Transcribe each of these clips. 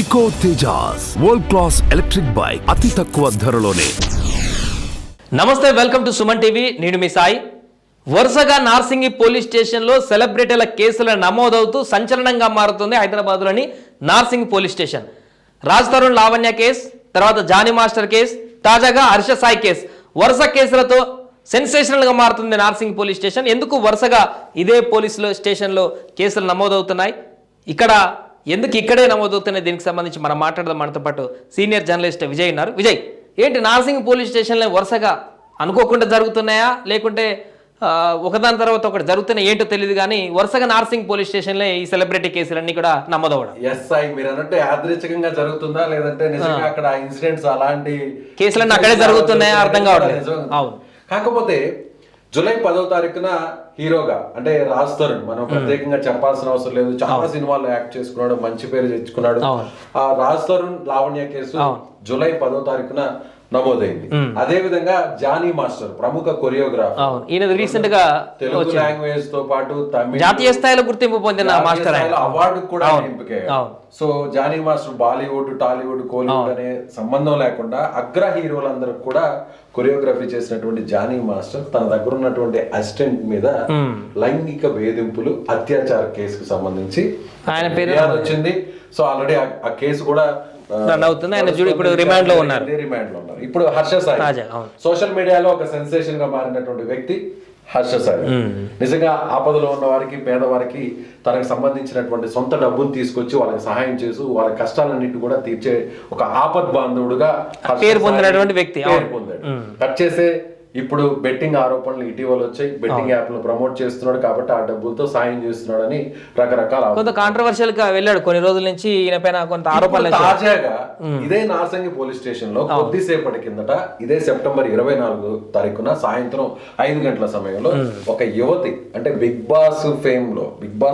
Eco Tejas world class electric bike అతి తక్కువ ధరలోనే. నమస్తే, వెల్కమ్ టు సుమన్ టీవీ. నేను మీ సాయి. వరుసగా నార్సింగి పోలీస్ స్టేషన్లో సెలబ్రిటీల కేసులు నమోదవుతూ సంచలనంగా మారుతుంది హైదరాబాద్లోని Narsingi police station. Raj Tarun Lavanya case, తర్వాత జానీ మాస్టర్ కేసు, తాజాగా హర్ష సాయి కేసు, వరుస కేసులతో సెన్సేషనల్గా మారుతుంది నార్సింగి పోలీస్ స్టేషన్. ఎందుకు వరుసగా ఇదే పోలీసుల స్టేషన్లో కేసులు నమోదవుతున్నాయి, ఎందుకు ఇక్కడే నమోదవుతున్నాయి, దీనికి సంబంధించి మనం మాట్లాడదాం. మనతో పాటు సీనియర్ జర్నలిస్ట్ విజయ్ ఉన్నారు. విజయ్, ఏంటి నార్సింగి పోలీస్ స్టేషన్లో వరుసగా అనుకోకుండా జరుగుతున్నాయా, లేకుంటే ఒకదాని తర్వాత ఒకటి జరుగుతున్నాయి ఏంటో తెలియదు, కానీ వరుసగా నార్సింగ్ పోలీస్ స్టేషన్లో ఈ సెలబ్రిటీ కేసులన్నీ కూడా నమోదవడం. మీరు అన్నట్టు యాదృచ్ఛికంగా జరుగుతుందా, లేదంటే నిజంగా అక్కడ ఇన్సిడెంట్స్ అలాంటి కేసులన్నీ అక్కడే జరుగుతున్నాయా అర్థం కావట్లేదు. అవును. కాకపోతే జూలై 10వ తారీఖున హీరోగా అంటే రాజ్ తరుణ్, మనం ప్రత్యేకంగా చెప్పాల్సిన అవసరం లేదు, చాలా సినిమాల్లో యాక్ట్ చేసుకున్నాడు, మంచి పేరు తెచ్చుకున్నాడు. ఆ రాజ్ తరుణ్ లావణ్య కేసు జూలై 10వ తారీఖున నమోదైంది. అదే విధంగా జానీ మాస్టర్, ప్రముఖ కొరియోగ్రాఫర్, ఈయన రీసెంట్ గా తెలుగు లాంగ్వేజ్ తో పాటు తమిళ జాతీయ స్థాయిలో గుర్తింపు పొందిన మాస్టర్, అవార్డు కూడా ఎంపికయ్యారు. So Jani master Bollywood, Tollywood, Kollywood అనే సంబంధం లేకుండా అగ్ర హీరోలందరూ కూడా కొరియోగ్రఫీ చేసినటువంటి జానీ మాస్టర్ తన దగ్గర ఉన్నటువంటి అసిస్టెంట్ మీద లైంగిక వేధింపులు, అత్యాచార కేసుకు సంబంధించి ఆయన పేరు వచ్చింది. సో ఆల్రెడీ ఆ కేసు కూడా అవుతుంది. ఆయన ఇప్పుడు రిమాండ్ లో ఉన్నారు. ఇప్పుడు హర్ష సాయి సోషల్ మీడియాలో ఒక సెన్సేషన్ గా మారినటువంటి వ్యక్తి హర్ష సాయి. నిజంగా ఆపదలో ఉన్న వారికి, పేదవారికి తనకు సంబంధించినటువంటి సొంత డబ్బును తీసుకొచ్చి వాళ్ళకి సహాయం చేసి వాళ్ళ కష్టాలన్నిటి కూడా తీర్చే ఒక ఆపద్ బాంధవుడుగా పేరు పొందినటువంటి వ్యక్తి పొందాడు. కట్ చేసే ఇప్పుడు బెట్టింగ్ ఆరోపణలు ఇటీవల వచ్చాయి. బెట్టింగ్ యాప్లు ప్రమోట్ చేస్తున్నాడు కాబట్టి ఆ డబ్బులతో సాయం చేస్తున్నాడు అని రకరకాల కొంత కాంట్రవర్షియల్ గా వెళ్ళాడు కొన్ని రోజుల నుంచి. ఈయన పైన కొంత ఆరోపణలు. తాజాగా ఇదే నార్సింగి పోలీస్ స్టేషన్ లో కొద్దిసేపటి కిందట, ఇదే సెప్టెంబర్ 24వ తారీఖున సాయంత్రం 5 గంటల సమయంలో ఒక యువతి, అంటే బిగ్ బాస్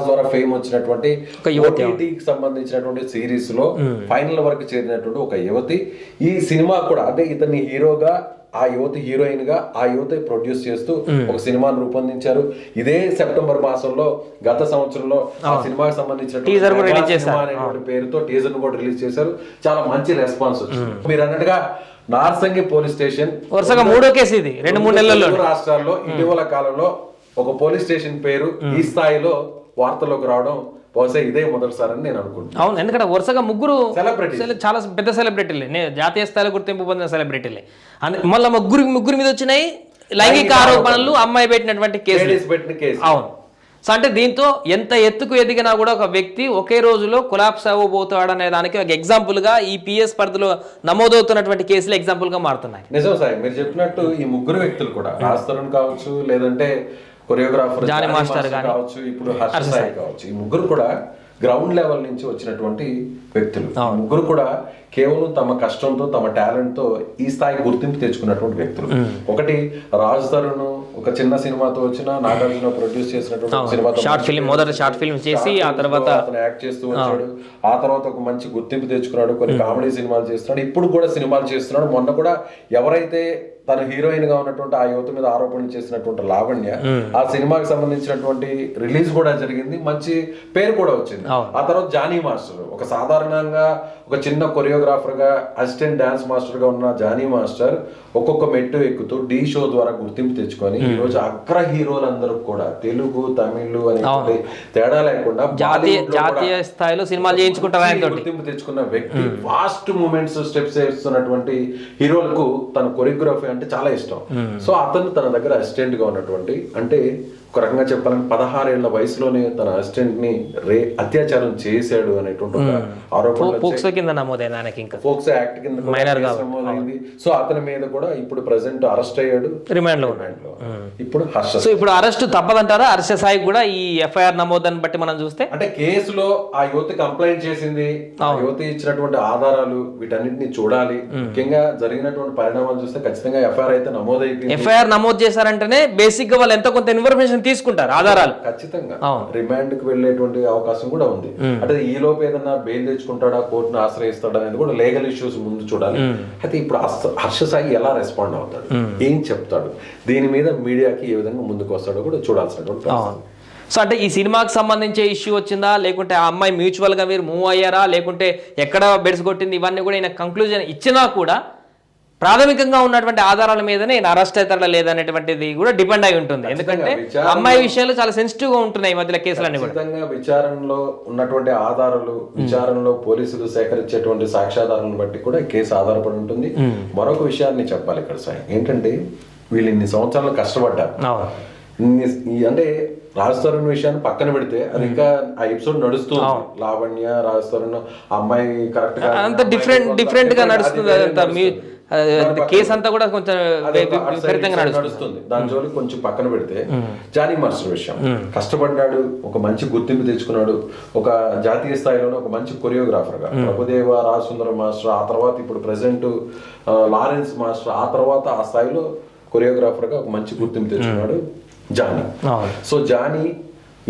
ద్వారా ఫేమ్ వచ్చినటువంటి OTTకి సంబంధించినటువంటి సిరీస్ లో ఫైనల్ వరకు చేరినటువంటి ఒక యువతి, ఈ సినిమా కూడా అంటే ఇతన్ని హీరోగా, ఆ యువతి హీరోయిన్ గా, ఆ యువతి ప్రొడ్యూస్ చేస్తూ ఒక సినిమాను రూపొందించారు. ఇదే సెప్టెంబర్ మాసంలో గత సంవత్సరంలో ఆ సినిమాకి సంబంధించిన పేరుతో టీజర్ ను కూడా రిలీజ్ చేశారు. చాలా మంచి రెస్పాన్స్ వచ్చింది. మీరు అన్నట్టుగా నార్సింగి పోలీస్ స్టేషన్ వరుసగా 3వ కేసు ఇది 2-3 నెలల్లో రాష్ట్రాల్లో ఇటీవల కాలంలో ఒక పోలీస్ స్టేషన్ పేరు ఈ స్థాయిలో వార్తల్లోకి రావడం బహుశా ఇదే మొదటిసారని నేను అనుకుంటున్నాను. అవును, ఎందుకంటే వరుసగా ముగ్గురు సెలబ్రిటీ, చాలా పెద్ద సెలబ్రిటీలే, జాతీయ స్థాయిలో గుర్తింపు పొందిన సెలబ్రిటీలే. మళ్ళీ ముగ్గురు మీద వచ్చినాయి లైంగిక ఆరోపణలు, అమ్మాయి పెట్టినటువంటి కేసు. అవును. సో అంటే దీంతో ఎంత ఎత్తుకు ఎదిగినా కూడా ఒక వ్యక్తి ఒకే రోజులో కొలాప్స్ అవ్వబోతాడు అనే దానికి ఒక ఎగ్జాంపుల్ గా ఈ PS పరిధిలో నమోదవుతున్నటువంటి కేసులు ఎగ్జాంపుల్ గా మారుతున్నాయి. నిజం సాయి, మీరు చెప్పినట్టు ఈ ముగ్గురు వ్యక్తులు కూడా రాజ్ తరుణ్ కావచ్చు, లేదంటే కొరియోగ్రాఫర్ జానీ మాస్టర్ కావచ్చు, ఇప్పుడు హర్ష సాయి కావచ్చు, ఈ ముగ్గురు కూడా గ్రౌండ్ లెవెల్ నుంచి వచ్చినటువంటి వ్యక్తులు. ముగ్గురు కూడా కేవలం తమ కష్టంతో, తమ టాలెంట్ తో ఈ స్థాయి గుర్తింపు తెచ్చుకున్నటువంటి వ్యక్తులు. ఒకటి రాజ్ తరుణ్ ఒక చిన్న సినిమాతో వచ్చిన, నాగార్జున ప్రొడ్యూస్ చేసినటువంటి సినిమాతో మొదటి షార్ట్ ఫిల్మ్ చేసి ఆ తర్వాత అతను యాక్ట్ చేస్తూ వచ్చాడు. ఆ తర్వాత ఒక మంచి గుర్తింపు తెచ్చుకున్నాడు, కొన్ని కామెడీ సినిమాలు చేస్తున్నాడు, ఇప్పుడు కూడా సినిమాలు చేస్తున్నాడు. మొన్న కూడా ఎవరైతే తన హీరోయిన్ గా ఉన్నటువంటి ఆ యువత మీద ఆరోపణలు చేసినటువంటి లావణ్య, ఆ సినిమాకి సంబంధించినటువంటి రిలీజ్ కూడా జరిగింది, మంచి పేరు కూడా వచ్చింది. ఆ తర్వాత జానీ మాస్టర్, ఒక సాధారణంగా ఒక చిన్న కొరియోగ్రాఫర్ గా, అసిస్టెంట్ డాన్స్ మాస్టర్ గా ఉన్న జానీ మాస్టర్ ఒక్కొక్క మెట్టు ఎక్కుతూ ఢీ షో ద్వారా గుర్తింపు తెచ్చుకొని ఈ రోజు అగ్ర హీరోలందరూ కూడా తెలుగు, తమిళ్ అనే తేడా లేకుండా జాతీయ స్థాయిలో సినిమాలు చేయించుకుంటారు, గుర్తింపు తెచ్చుకున్న వ్యక్తి. ఫాస్ట్ మూమెంట్స్, స్టెప్స్ వేస్తున్నటువంటి హీరోలకు తన కొరియోగ్రఫీ అంటే చాలా ఇష్టం. సో అతను తన దగ్గర అసిస్టెంట్ గా ఉన్నటువంటి, అంటే ఒక రకంగా చెప్పాలని 16 ఏళ్ల వయసులోనే తన అసిస్టెంట్ ని అత్యాచారం చేశాడు అనేటువంటి ఆరోపణ పోక్సో కింద నమోదైంది, పోక్సో యాక్ట్ కింద నమోదైంది. సో అతని మీద కూడా ఇప్పుడు ప్రెసెంట్ అరెస్ట్ అయ్యాడు, రిమాండ్ లో. ఇప్పుడు హర్ష. సో ఇప్పుడు అరెస్ట్ తప్పదంటారా హర్ష సాయి కూడా ఈ FIR నమోదాన్ని బట్టి మనం చూస్తే? అంటే కేసులో ఆ యువతి కంప్లైంట్ చేసింది, ఆ యువతి ఇచ్చినటువంటి ఆధారాలు, వీటన్నిటిని చూడాలి. ముఖ్యంగా జరిగినటువంటి పరిణామాలు చూస్తే ఖచ్చితంగా FIR అయితే నమోదైపోయింది. FIR నమోదు చేశారంటేనే బేసిక్ గా వాళ్ళు ఎంత కొంత ఇన్ఫర్మేషన్ తీసుకుంటారు, ఆధారాలు. ఖచ్చితంగా రిమాండ్ కి వెళ్లేటువంటి అవకాశం కూడా ఉంది. అంటే ఈ లోపు ఏదన్నా బెయిల్ తెచ్చుకుంటాడా, కోర్టును ఆశ్రయిస్తాడా అనేది కూడా లీగల్ ఇష్యూస్ ముందు చూడాలి. అయితే ఇప్పుడు హర్ష సాయి ఎలా రెస్పాండ్ అవుతాడు, ఏం చెప్తాడు, దీని మీద మీడియాకి ఏ విధంగా ముందుకు వస్తాడో కూడా చూడాల్సినటువంటి. సో అంటే ఈ సినిమాకి సంబంధించే ఇష్యూ వచ్చిందా, లేకుంటే ఆ అమ్మాయి మ్యూచువల్గా మీరు మూవ్ అయ్యారా, లేకుంటే ఎక్కడ బెడ్స్ కొట్టింది, ఇవన్నీ కూడా ఈయన కంక్లూజన్ ఇచ్చినా కూడా ప్రాథమికంగా ఉన్నటువంటి ఆధారాల మీదనే ఈయన అరెస్ట్ అవుతారా లేదనేటువంటిది కూడా డిపెండ్ అయి ఉంటుంది. ఎందుకంటే అమ్మాయి విషయాలు చాలా సెన్సిటివ్ గా ఉంటున్నాయి ఈ మధ్యలో కేసులన్నీ కూడా. విచారణలో ఉన్నటువంటి ఆధారాలు, విచారణలో పోలీసులు సేకరించేటువంటి సాక్ష్యాధారాలను బట్టి కూడా కేసు ఆధారపడి ఉంటుంది. మరొక విషయాన్ని చెప్పాలి ఇక్కడ సార్, ఏంటంటే వీళ్ళు ఇన్ని సంవత్సరాలు కష్టపడ్డారు. అంటే రాజ్ తరుణ్ విషయాన్ని పక్కన పెడితే అది ఇంకా ఆ ఎపిసోడ్ నడుస్తుంది. లావణ్య, రాజ్ తరుణ్, అమ్మాయి కరెక్ట్ గా అంత డిఫరెంట్ గా నడుస్తుంది. కేసు అంతా కూడా కొంచెం నడుస్తుంది. దాని జోలికి కొంచెం పక్కన పెడితే జానీ మాస్టర్ విషయం, కష్టపడ్డాడు, ఒక మంచి గుర్తింపు తెచ్చుకున్నాడు, ఒక జాతీయ స్థాయిలోనే ఒక మంచి కొరియోగ్రాఫర్ గా ప్రభుదేవ, రాజసుందరం మాస్టర్, ఆ తర్వాత ఇప్పుడు ప్రెసెంట్ లారెన్స్ మాస్టర్, ఆ తర్వాత ఆ స్థాయిలో కొరియోగ్రాఫర్ గా ఒక మంచి గుర్తింపు తెచ్చుకున్నాడు జానీ. సో జానీ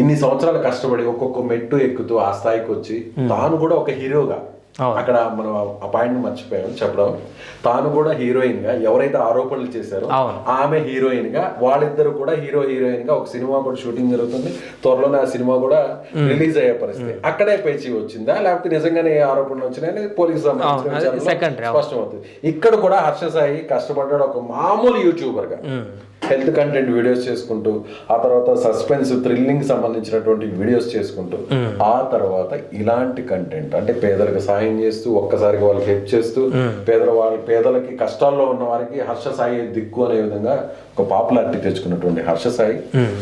ఇన్ని సంవత్సరాలు కష్టపడి ఒక్కొక్క మెట్టు ఎక్కుతూ ఆ స్థాయికి వచ్చి తాను కూడా ఒక హీరోగా, అక్కడ మనం ఆ పాయింట్ మర్చిపోయాం చెప్పడం, తాను కూడా హీరోయిన్ గా, ఎవరైతే ఆరోపణలు చేశారో ఆమె హీరోయిన్ గా, వాళ్ళిద్దరు కూడా హీరోయిన్ గా ఒక సినిమా కూడా షూటింగ్ జరుగుతుంది. త్వరలోనే ఆ సినిమా కూడా రిలీజ్ అయ్యే పరిస్థితి. అక్కడే పేచి వచ్చిందా లేకపోతే నిజంగానే ఏ ఆరోపణలు వచ్చినాయని పోలీసు స్పష్టమవుతుంది. ఇక్కడ కూడా హర్ష సాయి కష్టపడ్డాడు ఒక మామూలు యూట్యూబర్ గా, హెల్త్ కంటెంట్ వీడియోస్ చేసుకుంటూ, ఆ తర్వాత సస్పెన్స్ థ్రిల్లింగ్ సంబంధించినటువంటి వీడియోస్ చేసుకుంటూ, ఆ తర్వాత ఇలాంటి కంటెంట్ అంటే పేదలకు సాయం చేస్తూ, ఒక్కసారిగా వాళ్ళకి హెల్ప్ చేస్తూ, పేదలకి కష్టాల్లో ఉన్న వారికి హర్ష సాయి దిక్కు అనే విధంగా ఒక పాపులారిటీ తెచ్చుకున్నటువంటి హర్ష సాయి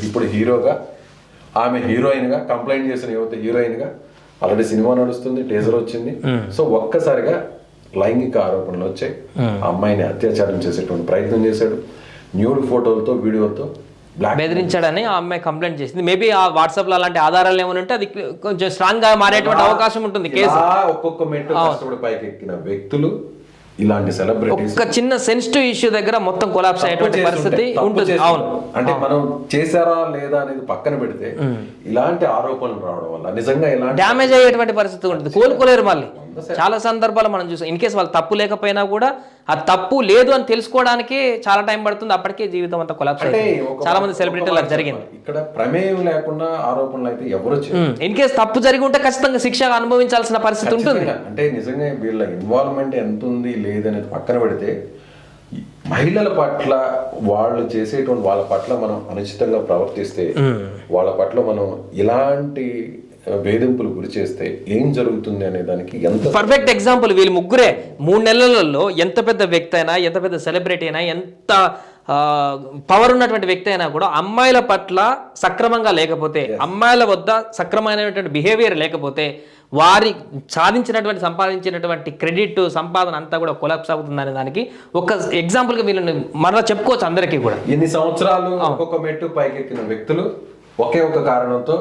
ఇప్పుడు హీరోగా, ఆమె హీరోయిన్ గా, కంప్లైంట్ చేసిన యువత హీరోయిన్ గా, ఆల్రెడీ సినిమా నడుస్తుంది, టీజర్ వచ్చింది. సో ఒక్కసారిగా లైంగిక ఆరోపణలు వచ్చాయి. ఆ అమ్మాయిని అత్యాచారం చేసేటువంటి ప్రయత్నం చేశాడు, న్యూడ్ ఫోటోలతో, వీడియోలతో బెదిరించాడని ఆ అమ్మాయి కంప్లైంట్ చేసింది. మేబీ ఆ వాట్సాప్ లో అలాంటి ఆధారాలు ఏమైనా ఉంటే అది కొంచెం స్ట్రాంగ్ గా మారేటువంటి అవకాశం ఉంటుంది కేసు. ఒక్కొక్క మెట్టు కష్టపడి పైకి ఎక్కిన వ్యక్తులు, ఇలాంటి సెలబ్రిటీస్ ఒక చిన్న సెన్సిటివ్ ఇష్యూ దగ్గర మొత్తం కొలాప్స్ అయ్యేటువంటి పరిస్థితి ఉంటుంది. అవును, అంటే మనం చేశారా లేదా అనేది పక్కన పెడితే ఇలాంటి ఆరోపణలు రావడం వల్ల నిజంగా ఇలాంటి డ్యామేజ్ అయ్యేటువంటి పరిస్థితి ఉంటుంది, కోలుకోలేరు. మళ్ళీ చాలా సందర్భాలు మనం చూసాం, ఇన్ కేసు వాళ్ళు తప్పు లేకపోయినా కూడా ఆ తప్పు లేదు అని తెలుసుకోవడానికి చాలా టైం పడుతుంది, అప్పటికే జీవితం అంతా కొలాప్స్ అయ్యింది. చాలా మంది సెలబ్రిటీలు అది జరిగింది. ఇక్కడ ప్రమేయం లేకుండా ఆరోపణలు అయితే ఎవరు, ఇన్ కేసు తప్పు జరిగి ఉంటే ఖచ్చితంగా శిక్ష అనుభవించాల్సిన పరిస్థితి ఉంటుంది. అంటే నిజంగా వీళ్ళ ఇన్వాల్వ్మెంట్ ఎంత ఉంది లేదనేది పక్కన పెడితే మహిళల పట్ల వాళ్ళు చేసేటువంటి వాళ్ళ పట్ల మనం అనుచితంగా ప్రవర్తిస్తే, వాళ్ళ పట్ల మనం ఇలాంటి వేధింపులు గురి చేస్తే ఏం జరుగుతుంది అనే దానికి ఎంత పర్ఫెక్ట్ ఎగ్జాంపుల్ వీళ్ళు ముగ్గురే. 3 నెలలలో ఎంత పెద్ద వ్యక్తి అయినా, ఎంత పెద్ద సెలబ్రిటీ అయినా, ఎంత పవర్ ఉన్నటువంటి వ్యక్తి అయినా కూడా అమ్మాయిల పట్ల సక్రమంగా లేకపోతే, అమ్మాయిల వద్ద సక్రమైనటువంటి బిహేవియర్ లేకపోతే, వారి సంపాదించినటువంటి క్రెడిట్, సంపాదన అంతా కూడా కొలాప్స్ అవుతుంది అనే దానికి ఒక ఎగ్జాంపుల్ గా వీళ్ళని మరలా చెప్పుకోవచ్చు అందరికీ కూడా. ఎన్ని సంవత్సరాలు ఒక్కొక్క మెట్టు పైకెక్కిన వ్యక్తులు ఒకే ఒక కారణంతో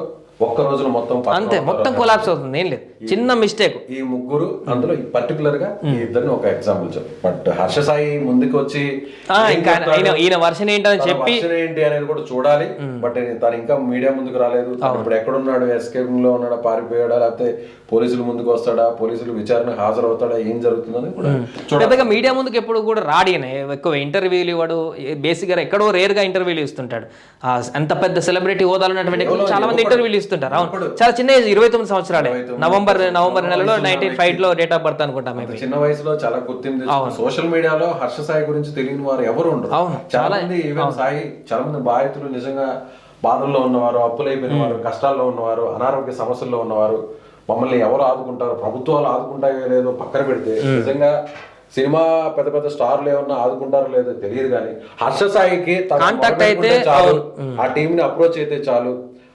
ఒక్క రోజులో మొత్తం అంతే మొత్తం కొలాప్స్ అవుతుంది. ఏం లేదు, చిన్న మిస్టేక్. ఈ ముగ్గురు, అందులో పర్టికులర్ గా ఈ ఇద్దరిని ఒక ఎగ్జాంపుల్ చెప్పు. బట్ హర్ష సాయి ముందుకు వచ్చి ఈయన వర్షన్ ఏంటని చెప్పి ఏంటి అనేది కూడా చూడాలి. బట్ తను ఇంకా మీడియా ముందుకు రాలేదు. ఇప్పుడు ఎక్కడున్నాడు, ఎస్కేపింగ్ లో ఉన్నాడా, పారిపోయాడా, లేకపోతే పోలీసుల ముందుకు వస్తాడా, పోలీసులు విచారణ హాజరవుతాడా, ఏం జరుగుతుందని కూడా పెద్దగా మీడియా ముందుకు ఎప్పుడు కూడా రాడియనే. ఎక్కువ ఇంటర్వ్యూలు ఇవ్వడు, బేసిక్ గా ఎక్కడో రేర్ గా ఇంటర్వ్యూలు ఇస్తుంటాడు. అంత పెద్ద సెలబ్రిటీ హోదాలు ఉన్నటువంటి చాలా మంది ఇంటర్వ్యూలు ఇస్తుంటారు. అవును, చాలా చిన్న ఏజ్, 29 సంవత్సరాలే. నవంబర్ నెలలో 1905 లో డేట్ ఆఫ్ బర్త్ అనుకుంటా. చిన్న వయసులో చాలా గుర్తింపు. సోషల్ మీడియాలో హర్ష సాయి గురించి తెలియని వారు ఎవరు ఉండరు. చాలా మంది ఈవెన్ సాయి, చాలా మంది బాధితులు, నిజంగా బాధల్లో ఉన్నవారు, అప్పులైపోయిన వారు, కష్టాల్లో ఉన్నవారు, అనారోగ్య సమస్యల్లో ఉన్నవారు, మమ్మల్ని ఎవరు ఆదుకుంటారు, ప్రభుత్వాలు ఆదుకుంటాయో లేదో పక్కన పెడితే, నిజంగా సినిమా పెద్ద పెద్ద స్టార్లు ఏమన్నా ఆదుకుంటారో లేదో తెలియదు, కానీ హర్ష సాయికి కాంటాక్ట్ అయితే చాలు, ఆ టీం ని అప్రోచ్ అయితే చాలు,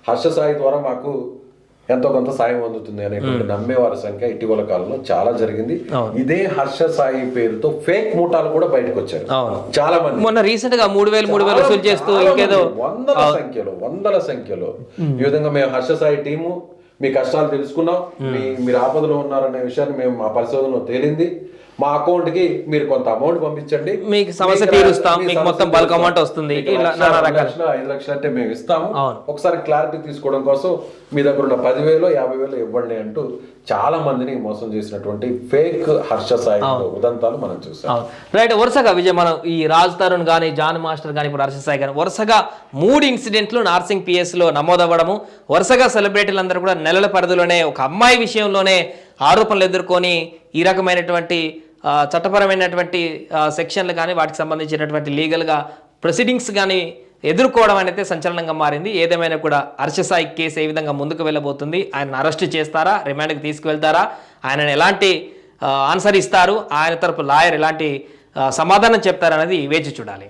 హర్ష సాయి ద్వారా మాకు ఎంతో కొంత సాయం అందుతుంది అనేటువంటి నమ్మేవారి సంఖ్య ఇటీవల కాలంలో చాలా జరిగింది. ఇదే హర్ష సాయి పేరుతో ఫేక్ మూటాలు కూడా బయటకు వచ్చారు చాలా మంది. మొన్న రీసెంట్ గా 3,000 వసూలు చేస్తూ ఇంకేదో వందల సంఖ్యలో ఈ విధంగా మేము హర్ష సాయి టీము మీ కష్టాలు తెలుసుకున్నాం, మీరు ఆపదలో ఉన్నారనే విషయాన్ని మేము మా పరిశోధనలో తేలింది, మా అకౌంట్ కి మీరు కొంత అమౌంట్ పంపించండి, మీకు సమస్య తీరుస్తాం, మీకు మొత్తం బల్క్ అమౌంట్ వస్తుంది, ఇలా నానా రకాల 5 లక్షలు అంటే మేము ఇస్తాము, అవును. ఒకసారి క్లారిటీ తీసుకోవడం కోసం మీ దగ్గర ఉన్న 10,000 50,000 ఇవ్వండి అంటూ చాలా మందిని మోసం చేసినటువంటి ఫేక్ హర్ష సాయి ఉదంతాలు మనం చూసాం. రైట్. వరుసగా విజయ్ మనం ఈ రాజ్ తరుణ్ కానీ జాన్ మాస్టర్ కానీ ఇప్పుడు హర్ష సాయి కానీ వరుసగా 3 ఇన్సిడెంట్లు నార్సింగ్ PS లో నమోదవ్వడము, వరుసగా సెలబ్రిటీలు అందరూ కూడా నెలల పరిధిలోనే ఒక అమ్మాయి విషయంలోనే ఆరోపణలు ఎదుర్కొని ఈ రకమైనటువంటి చట్టపరమైనటువంటి సెక్షన్లు కానీ వాటికి సంబంధించినటువంటి లీగల్గా ప్రొసీడింగ్స్ కానీ ఎదుర్కోవడం అనేది సంచలనంగా మారింది. ఏదేమైనా కూడా హర్ష సాయి కేసు ఏ విధంగా ముందుకు వెళ్ళబోతుంది, ఆయన అరెస్ట్ చేస్తారా, రిమాండ్కి తీసుకువెళ్తారా, ఆయనను ఎలాంటి ఆన్సర్ ఇస్తారు, ఆయన తరపు లాయర్ ఎలాంటి సమాధానం చెప్తారనేది వేచి చూడాలి.